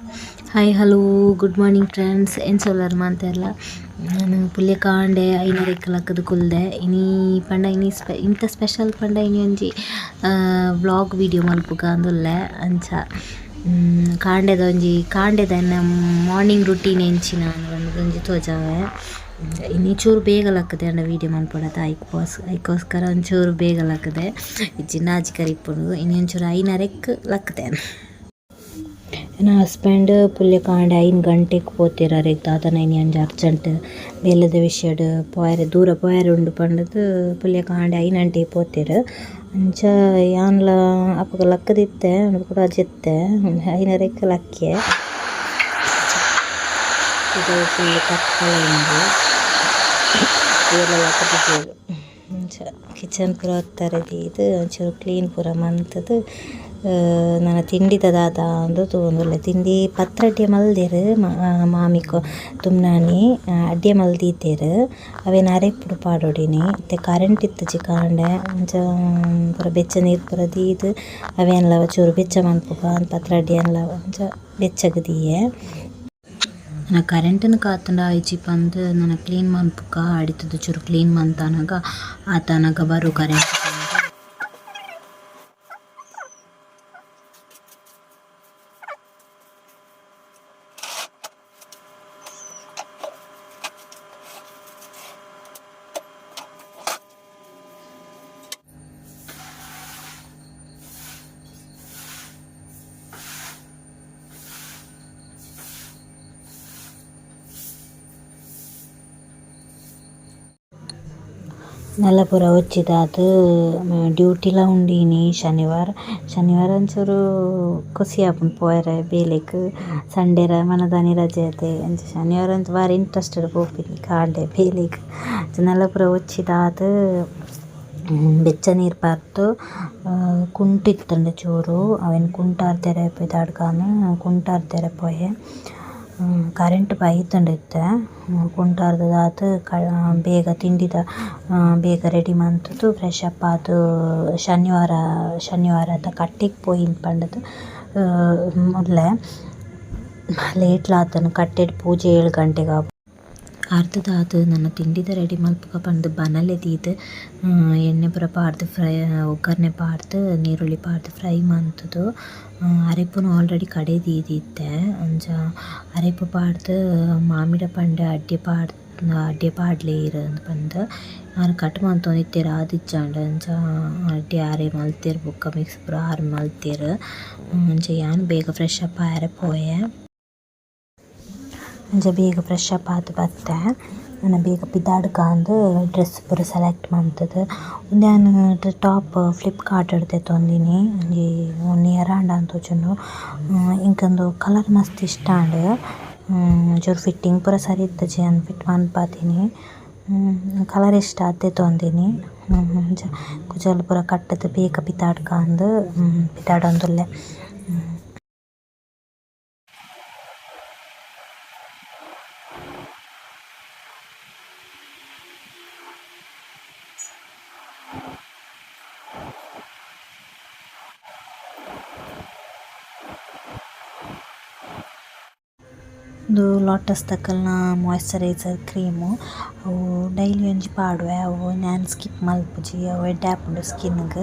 Hi hello good morning friends ಏನು solar ಮಾತಾರಲ್ಲ ನಾನು ಪುಲ್ಯ ಕಾಂಡೆ ಐನರೆಕ್ಕಲಕ್ಕದು ಕುಲ್ದೆ ಇನಿ ಪಂಡ ಇನಿ ಇಂಥ ಸ್ಪೆಷಲ್ ಪಂಡ ಇನಿ ಒಂಜಿ ವ್ಲಾಗ್ ವಿಡಿಯೋ ಮಲ್ಪುಗ ಅಂದುಲ್ಲೆ ಅಂಚ ಕಾಂಡೆದ ಒಂಜಿ ಕಾಂಡೆದ ಮಾರ್ನಿಂಗ್ ರುಟೀನ್ ಎಂಚಿನ ಒಂಜಿ ತೋಜಾವೆ ಇನಿ ಚೂರು ಬೇಗ ಲಕ್ಕದೆ ಅಂಡ ವೀಡಿಯೋ ಮಲ್ಪೊಡತ ಐಕೋಸ್ಕರ ಒಂಚೂರು ಬೇಗ ಲಕ್ಕದೆ ಇಜ್ಜಿ ನಾಚಿಕರ ಇಪ್ಪುಡು ಇನಿ ಒಂಚೂರು ಐನರೆಕ್ ಲಕ್ಕದೆ. ನನ್ನ ಹಸ್ಬೆಂಡ್ ಪುಲ್ಯ ಕಾಂಡೆ 5 ಗಂಟೆಗೆ ಪೋತೆರ ರೇಗ್ ದಾದನ ಇನಿ ಅಂಜ ಅರ್ಜೆಂಟ್ ಬೇಲೆದ ವಿಷಯಡ್ ಪೋಯರೆ ದೂರ ಪೋಯರೆ ಉಂಡು ಪಂಡದು ಪುಲ್ಯ ಕಾಂಡೆ 5 ಗಂಟೆಗೆ ಪೋತೆರ್ ಅಂಚ ಯಾನ್ಲ ಅಪಗ ಲಕ್ಕದಿತ್ತೆ ಕೂಡ ಜೆತ್ತೆ 5:30ಕ್ಕೆ ಲಕ್ಕೆ ಇದು ಫುಲ್ ತಕ್ಕಲೆ ಉಂಡು ಎಲ್ಲ ಲಕ್ಕದಿದ್ದೇವೆ ಅಂಚ ಕಿಚನ್ ಪೂರ ಹೊತ್ತರೆದಿ ಇದು ಒಂಚೂರು ಕ್ಲೀನ್ ಪೂರ ಮಂತದು ನನ್ನ ತಿಂಡಿದ ದಾದ ಅಂದು ತೂಂದುಲ್ಲೆ ತಿಂಡಿ ಪತ್ರಡ್ಡೆ ಮಲ್ದೆರ್ ಮಾಮಿಕ ತುಮ್ನಾನಿ ಅಡ್ಡೆ ಮಲ್ದೀತೆರ್ ಅವೇನು ಅರೆಪುಡು ಪಾಡೊಡಿನಿ ಇತ್ತೆ ಕರೆಂಟ್ ಇತ್ತಿಜಿ ಕಾಂಡೆ ಅಂಚ ಪೂರ ಬೆಚ್ಚ ನೀರು ಪೂರ ದೀದ್ ಅವೇನ್ಲ ಚೂರು ಬೆಚ್ಚ ಮನ್ಪುಗ ಪತ್ರಡ್ಡೆ ಎಲ್ಲ ಅಂಚ ಬೆಚ್ಚಗದಿಯೆ ನನ್ನ ಕರೆಂಟನ್ನು ಕಾತಂಡ ಆಯ್ಚಿ ಪಂದ್ ನನ್ನ ಕ್ಲೀನ್ ಮನ್ಪುಗ ಅಡಿತದ ಚೂರು ಕ್ಲೀನ್ ಮಂತಾನಾಗ ಆತನಾಗ ಬರು ಕರೆಂಟ್ ನೆಲ ಪೂರ ಹೊಚ್ಚಿದಾದ್ ಡ್ಯೂಟಿಲ ಉಂಡಿನಿ ಶನಿವಾರ ಒಂಚೂರು ಖುಷಿ ಆಪುಂಡು ಪೋಯರೆ ಬೇಲೆಗ್ ಸಂಡೇರ ಮನದಾನಿ ರಜೆ ಅತೆ ಅಂಚ ಶನಿವಾರ ಅಂತೂ ಬಾರಿ ಇಂಟ್ರೆಸ್ಟೆಡ್ ಪೋಪಿನಿ ಕಾಂಡೆ ಬೇಲೆಗ್ ನೆಲ ಪೂರ ಹೊಚ್ಚಿದಾದ್ ಬೆಚ್ಚ ನೀರು ಪಾರ್ದು ಕುಂಟಿತ್ತಂಡೆ ಚೂರು ಅವೇನು ಕುಂಟಾರ್ ತೆರೆ ದಾಡ್ಕಾನು ಕುಂಟಾರ್ ತೆರೆ ಪೋಯೆ ಕರೆಂಟ್ ಬೈತಂಡಿತ್ತೆ ಕುಂಟಾರ್ದ ದಾತ್ ಬೇಗ ತಿಂಡಿದ ಬೇಗ ರೆಡಿ ಮಂತುದು ಫ್ರೆಶ್ ಅಪ್ ಆದು ಶನಿವಾರದ ಕಟ್ಟೆಗೆ ಪೋಯಿನ್ ಪಂಡದು ಮೊದಲೇ ಲೇಟ್ಲಾತನು ಕಟ್ಟೆಡ್ ಪೂಜೆ 7 ಗಂಟೆಗೆ ಅರ್ಧದಾದ್ ನನ್ನ ತಿಂಡಿದ ರೆಡಿ ಮಲ್ಪುಗ ಪಂಡ್ ಬನಲೆ ದೀದ್ ಎಣ್ಣೆ ಪೂರ ಪಾಡ್ದು ಫ್ರೈ ಒಗ್ಗರಣೆ ಪಾಡ್ದು ನೀರುಳ್ಳಿ ಪಾಡ್ದು ಫ್ರೈ ಮಂತುದು ಅರೆಪುನು ಆಲ್ರೆಡಿ ಕಡೆ ದೀದಿತ್ತೆ ಅಂಚ ಅರೆಪು ಪಾಡ್ದು ಮಾಮಿಡ ಪಂಡೆ ಅಡ್ಡೆ ಪಾಡ್ಲೆ ಇರಂದು ಪಂದ್ ಯಾರು ಕಟ್ ಮಂತೊಂದಿತ್ತೆರ್ ಆದಿಜ್ಜಾಂಡ ಅಂಚ ಅಡ್ಡೆ ಆರೆ ಮಲ್ತೆರ್ ಬೊಕ್ಕ ಮಿಕ್ಸ್ ಪೂರ ಆರು ಮಲ್ತೆರ್ ಅಂಚ ಯಾನ್ ಬೇಗ ಫ್ರೆಶ್ ಅಪ್ ಆರೆ ಪೋಯೆ ಅಂಚ ಬೇಗ ಫ್ರೆಶ್ ಅಪ್ ಆದ್ ಬತ್ತೆ ನಾನು ಬೇಗ ಪಿದಾಡ್ಕಾಂದು ಡ್ರೆಸ್ ಪೂರ ಸೆಲೆಕ್ಟ್ ಮಂತುದು ಉಂದ್ಯಾನ್ ಟಾಪ್ ಫ್ಲಿಪ್ಕಾರ್ಟ್ ತೆತ್ತೊಂದಿನಿ ಒಂಜಿ 1 ಇಯರ್ ಆಂಡ ಅಂತೋಜುಂಡು ಇಂಕಂದು ಕಲರ್ ಮಸ್ತ್ ಇಷ್ಟ ಆಂಡ್ ಒಂಚೂರು ಫಿಟ್ಟಿಂಗ್ ಪೂರ ಸರಿ ಇತ್ತಜಿ ಅನ್ ಫಿಟ್ ಮನ್ಪಾತೀನಿ ಕಲರ್ ಇಷ್ಟ ಆದ್ ತೆತ್ತೊಂದಿನಿ ಅಂಚ ಕುಜಲ್ ಪೂರ ಕಟ್ಟದು ಬೇಗ ಪಿದಾಡ್ಕಾಂದು ಪಿದಾಡೊಂದುಲ್ಲೆ ಇದು ಲೋಟಸ್ ತಕಲ್ನ ಮಾಯ್ಚರೈಸರ್ ಕ್ರೀಮು ಅವು ಡೈಲಿ ಒಂಜಿ ಪಾಡುವೆ ಅವು ನಾನು ಸ್ಕಿಪ್ ಮಲ್ಪುಜಿ ಅವು ಎಡ್ಡೆ ಆಪುಂಡು ಸ್ಕಿನ್ಗ್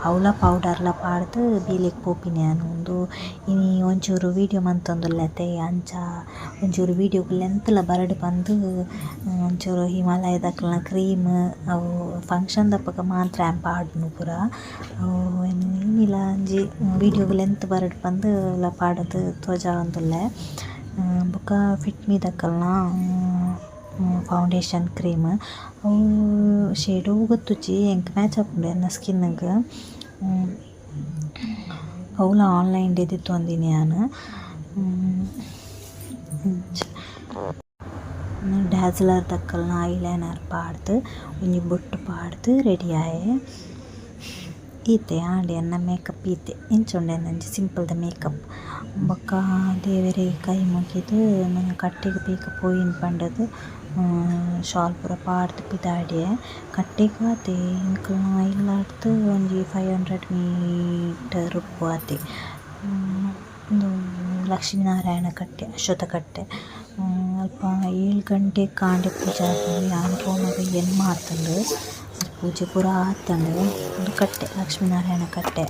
ಅವಲ ಪೌಡರ್ಲ ಪಾಡ್ದು ಬೇಲೆಗ್ ಪೋಪಿನಿ ನಾನು ಒಂದು ಇನಿ ಒಂಚೂರು ವೀಡಿಯೋ ಮಂತೊಂದುಲ್ಲೆತೆ ಅಂಚ ಒಂಚೂರು ವೀಡಿಯೋಗ್ ಲೆಂತ್ಲ ಬರಡ್ ಬಂದು ಒಂಚೂರು ಹಿಮಾಲಯದಕ್ಲ್ನ ಕ್ರೀಮ್ ಅವು ಫಂಕ್ಷನ್ ದಪ್ಪಗ ಮಾತ್ರ ಪಾಡ್ನು ಪೂರ ಅವು ಏನಿಲ್ಲ ಒಂಜಿ ವೀಡಿಯೋಗ್ ಲೆಂತ್ ಬರಡ್ ಬಂದು ಎಲ್ಲ ಪಾಡೋದು ತೋಜಾ ಒಂದುಲ್ಲೆ ಬೊಕ ಫಿಟ್ ಮೀ ದಕಲ್ನ ಫೌಂಡೇಶನ್ ಕ್ರೀಮ್ ಅವು ಶೇಡು ಗೊತ್ತುಜಿ ಎಂಕ್ ಮ್ಯಾಚ್ ಆಪುಂಡು ಎನ್ನ ಸ್ಕಿನ್ಗ್ ಅವಲ ಆನ್ಲೈನ್ ದೆತ್ತೊಂದಿನಿ ನಾನು ಡ್ಯಾಸ್ಲರ್ ದಕಲ್ನ ಐಲೈನರ್ ಪಾಡ್ದು ಒಂಜಿ ಬೊಟ್ಟು ಪಾಡ್ದು ರೆಡಿ ಆಯೆ ಈತೆ ಆಂಡೆ ಎನ್ನ ಮೇಕಪ್ ಈತೆ ಇಂಚುಂಡೆ ನಂಜಿ ಸಿಂಪಲ್ದ ಮೇಕಪ್ ಬೊಕ್ಕ ದೇವೆರೆ ಕೈ ಮುಗಿದು ನನ್ನ ಕಟ್ಟೆಗೆ ಬೇಗ ಪೋಯಿನ್ ಪಂಡದು ಶಾಲ್ ಪೂರ ಪಾಡ್ದು ಪಿದಾಡೆ ಕಟ್ಟೆಗೆ ಆತೆ ಇಂಕಲ್ನ ಇಲ್ಲಾಡ್ದು ಒಂಜಿ 500 ಮೀಟರ್ ಉಪ್ಪು ಆತೆ ಒಂದು ಲಕ್ಷ್ಮೀನಾರಾಯಣ ಕಟ್ಟೆ ಅಶ್ವತ್ಥ ಕಟ್ಟೆ ಅಲ್ಪ 7 ಗಂಟೆ ಕಾಂಡೆ ಪೂಜೆ ಆದ್ಮೇಲೆ ಯಾನು ಪೋನಾಗ ಏನು ಮಾಡ್ತಂಡು ಪೂಜೆ ಪೂರ ಆತಂಡು ಒಂದು ಕಟ್ಟೆ ಲಕ್ಷ್ಮೀನಾರಾಯಣ ಕಟ್ಟೆ.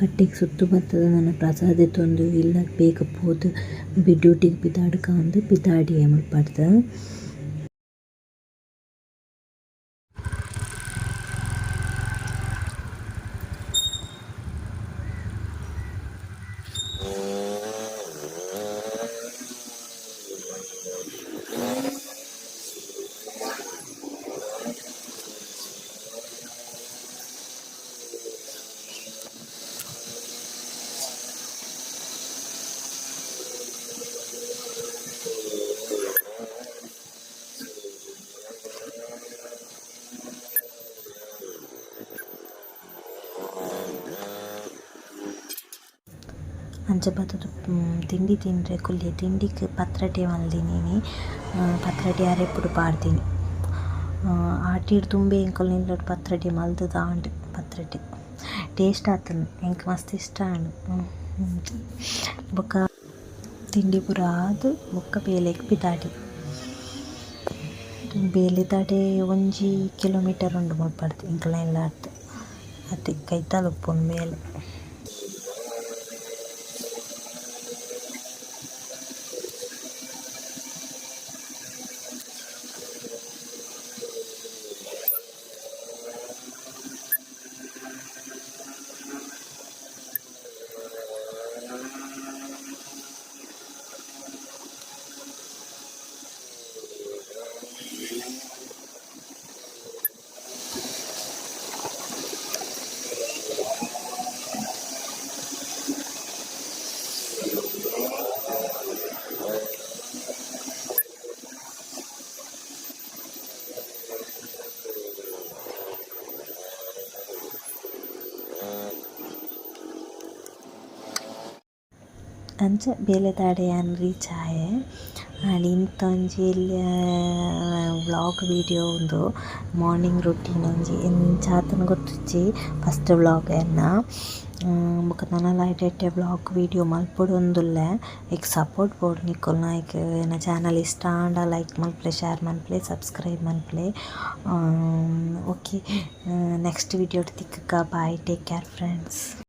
ಕಟ್ಟೆಗೆ ಸುತ್ತು ಬರ್ತದ ನನ್ನ ಪ್ರಸಾದ ತೊಂದು ಇಲ್ಲ ಬೇಗ ಪೋದು ಡ್ಯೂಟಿಗೆ ಬಿದ್ದಾಡ್ಕ ಒಂದು ಬಿದ್ದಾಡಿ ಮುಲ್ಪಾಡ್ದ. ಅಂಚ ಬತ್ತುದು ತಿಂಡಿ ತಿಂದರೆ ಕುಲ್ಲೆ ತಿಂಡಿಗೆ ಪತ್ರೊಡೆ ಮಲ್ದಿನಿ. ಪತ್ರೊಡೆ ಅರೆಪುಡು ಪಾಡ್ದಿನಿ ಆಟಿಡ್ ತುಂಬೆ ಎಂಕಲ್ನ ಇಲ್ಲಡ್ ಪತ್ರೊಡೆ ಮಲ್ತುದ ಆಂಡ್ ಪತ್ರೊಡೆ ಟೇಸ್ಟ್ ಆತುಂಡು ಎಂಕ್ ಮಸ್ತ್ ಇಷ್ಟ ಆಂಡ್. ಬೊಕ್ಕ ತಿಂಡಿ ಪೂರ ಆದ್ ಬೊಕ್ಕ ಬೇಲೆಗ್ ಬಿದಾಡಿ. ಬೇಲೆ ತಡೆ 1 ಕಿಲೋಮೀಟರ್ ಉಂಡು ಮುಲ್ಪಡ್ದು ಎಂಕಲ್ನ ಇಲ್ಲಾರ್ದು ಅತ್ತೆ ಕೈ ತಲುಪುಂಡು ಬೇಲೆ. ಅಂಚ ಬೇಲೆ ದಾಡೆ ಯಾನ್ ರೀಚ್ ಆಯೆ ಆಂಡ್ ಇಂತ ಒಂಜಿ ವ್ಲಾಗ್ ವಿಡಿಯೋ ಉಂದು ಮಾರ್ನಿಂಗ್ ರುಟೀನ್ ಒಂಜಿ ಎಂಚಾತನ ಗೊತ್ತಿಜ್ಜಿ ಫಸ್ಟ್ ವ್ಲಾಗ್ ಎನ್ನ ಬೊಕ ನನ ಎಡ್ಡೆ ವ್ಲಾಗ್ ವಿಡಿಯೋ ಮಲ್ಪೊಡು ಒಂದುಲ್ಲೆ ಐಕ್ ಸಪೋರ್ಟ್ ಬೋಡು ನಿಕ್ಕುಲ್ನ ಐಕ್ ಎನ್ನ ಚಾನಲ್ ಇಷ್ಟ ಆಂಡ ಲೈಕ್ ಮಲ್ಪಲೆ ಶೇರ್ ಮಲ್ಪಲೆ ಸಬ್ಸ್ಕ್ರೈಬ್ ಮಲ್ಪಲೆ. ಓಕೆ ನೆಕ್ಸ್ಟ್ ವಿಡಿಯೋ ತಿಕ್ಕಗ ಬಾಯ್ ಟೇಕ್ ಕೇರ್ ಫ್ರೆಂಡ್ಸ್.